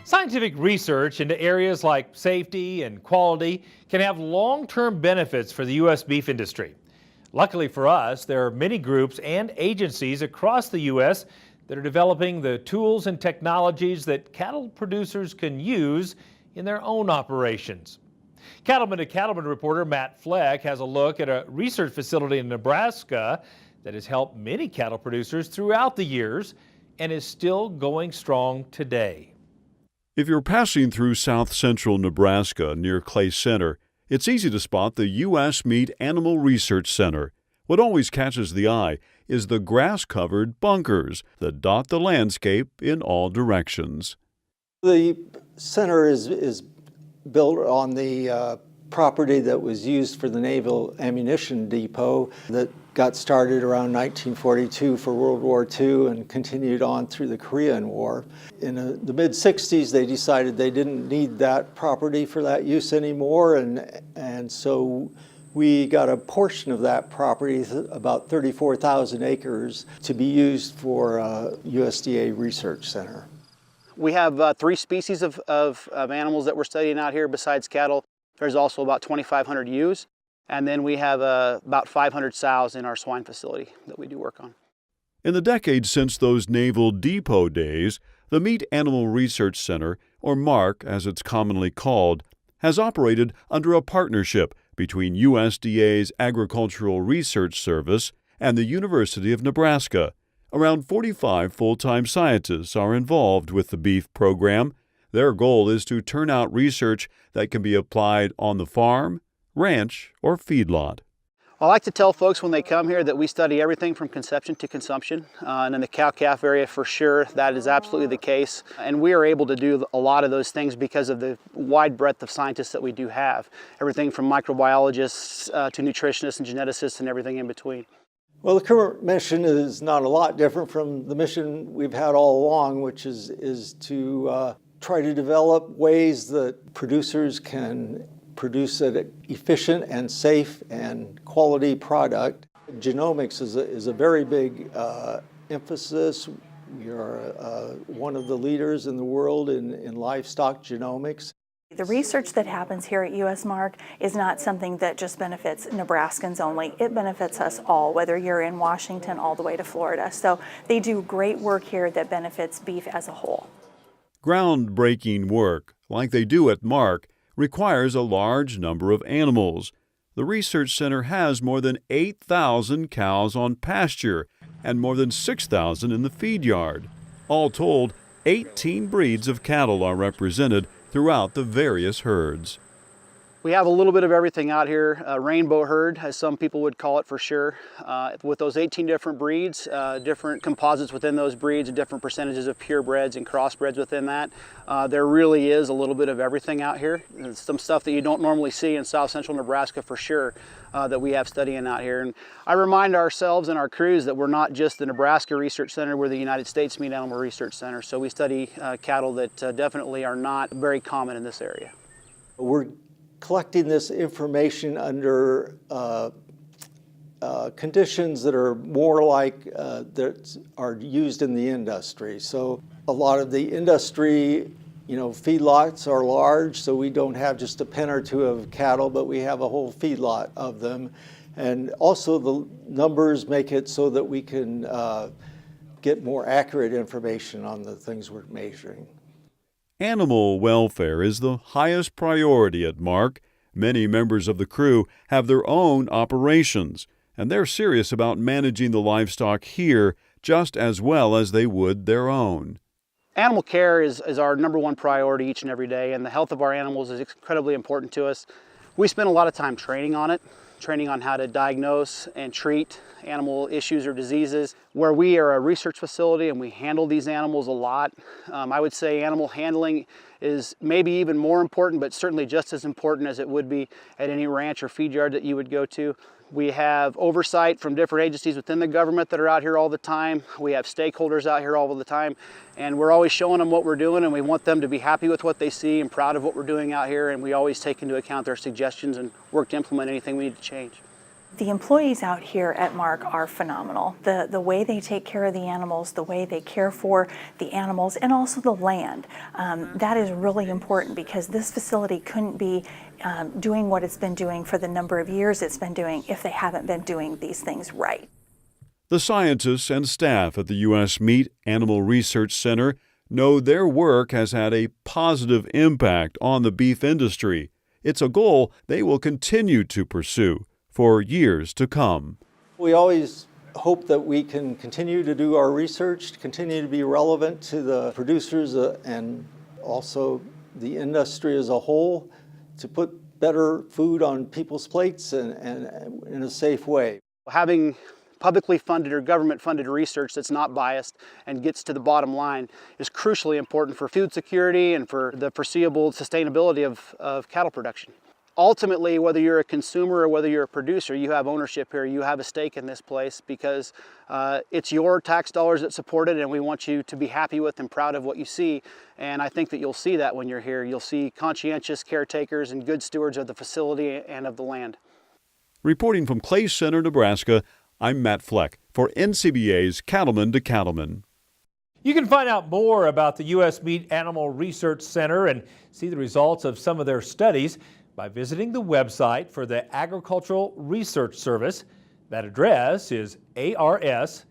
Scientific research into areas like safety and quality can have long-term benefits for the U.S. beef industry. Luckily for us, there are many groups and agencies across the U.S. that are developing the tools and technologies that cattle producers can use in their own operations. Cattleman to Cattleman reporter Matt Fleck has a look at a research facility in Nebraska that has helped many cattle producers throughout the years and is still going strong today. If you're passing through south-central Nebraska near Clay Center, it's easy to spot the U.S. Meat Animal Research Center. What always catches the eye is the grass-covered bunkers that dot the landscape in all directions. The center is built on the property that was used for the Naval Ammunition Depot that got started around 1942 for World War II and continued on through the Korean War. In the mid-60s, they decided they didn't need that property for that use anymore, and so we got a portion of that property, about 34,000 acres, to be used for a USDA research center. We have 3 species of animals that we're studying out here besides cattle. There's also about 2,500 ewes. And then we have about 500 sows in our swine facility that we do work on. In the decades since those Naval Depot days, the Meat Animal Research Center, or MARC as it's commonly called, has operated under a partnership between USDA's Agricultural Research Service and the University of Nebraska. Around 45 full-time scientists are involved with the beef program. Their goal is to turn out research that can be applied on the farm, ranch, or feedlot. I like to tell folks when they come here that we study everything from conception to consumption, and in the cow-calf area for sure that is absolutely the case, and we are able to do a lot of those things because of the wide breadth of scientists that we do have, everything from microbiologists to nutritionists and geneticists and everything in between. Well, the current mission is not a lot different from the mission we've had all along, which is to try to develop ways that producers can produce an efficient and safe and quality product. Genomics is a very big emphasis. We are one of the leaders in the world in livestock genomics. The research that happens here at USMARC is not something that just benefits Nebraskans only. It benefits us all, whether you're in Washington all the way to Florida. So they do great work here that benefits beef as a whole. Groundbreaking work, like they do at MARC, requires a large number of animals. The research center has more than 8,000 cows on pasture and more than 6,000 in the feed yard. All told, 18 breeds of cattle are represented throughout the various herds. We have a little bit of everything out here, a rainbow herd, as some people would call it for sure. With those 18 different breeds, different composites within those breeds, and different percentages of purebreds and crossbreds within that. There really is a little bit of everything out here. There's some stuff that you don't normally see in south central Nebraska for sure that we have studying out here. And I remind ourselves and our crews that we're not just the Nebraska Research Center, we're the United States Meat Animal Research Center. So we study cattle that definitely are not very common in this area. We're collecting this information under conditions that are more like that are used in the industry. So a lot of the industry, feedlots are large, so we don't have just a pen or two of cattle, but we have a whole feedlot of them. And also the numbers make it so that we can get more accurate information on the things we're measuring. Animal welfare is the highest priority at MARC. Many members of the crew have their own operations, and they're serious about managing the livestock here just as well as they would their own. Animal care is our number one priority each and every day, and the health of our animals is incredibly important to us. We spend a lot of time training on it, training on how to diagnose and treat animal issues or diseases. Where we are a research facility and we handle these animals a lot, I would say animal handling is maybe even more important, but certainly just as important as it would be at any ranch or feed yard that you would go to. We have oversight from different agencies within the government that are out here all the time. We have stakeholders out here all the time, and we're always showing them what we're doing, and we want them to be happy with what they see and proud of what we're doing out here, and we always take into account their suggestions and work to implement anything we need to change. The employees out here at Mark are phenomenal. The way they take care of the animals, the way they care for the animals, and also the land. That is really important because this facility couldn't be doing what it's been doing for the number of years it's been doing if they haven't been doing these things right. The scientists and staff at the U.S. Meat Animal Research Center know their work has had a positive impact on the beef industry. It's a goal they will continue to pursue for years to come. We always hope that we can continue to do our research, continue to be relevant to the producers and also the industry as a whole, to put better food on people's plates and in a safe way. Having publicly funded or government funded research that's not biased and gets to the bottom line is crucially important for food security and for the foreseeable sustainability of cattle production. Ultimately, whether you're a consumer or whether you're a producer, you have ownership here, you have a stake in this place because it's your tax dollars that support it, and we want you to be happy with and proud of what you see. And I think that you'll see that when you're here. You'll see conscientious caretakers and good stewards of the facility and of the land. Reporting from Clay Center, Nebraska, I'm Matt Fleck for NCBA's Cattlemen to Cattlemen. You can find out more about the U.S. Meat Animal Research Center and see the results of some of their studies by visiting the website for the Agricultural Research Service. That address is ars.usda.gov.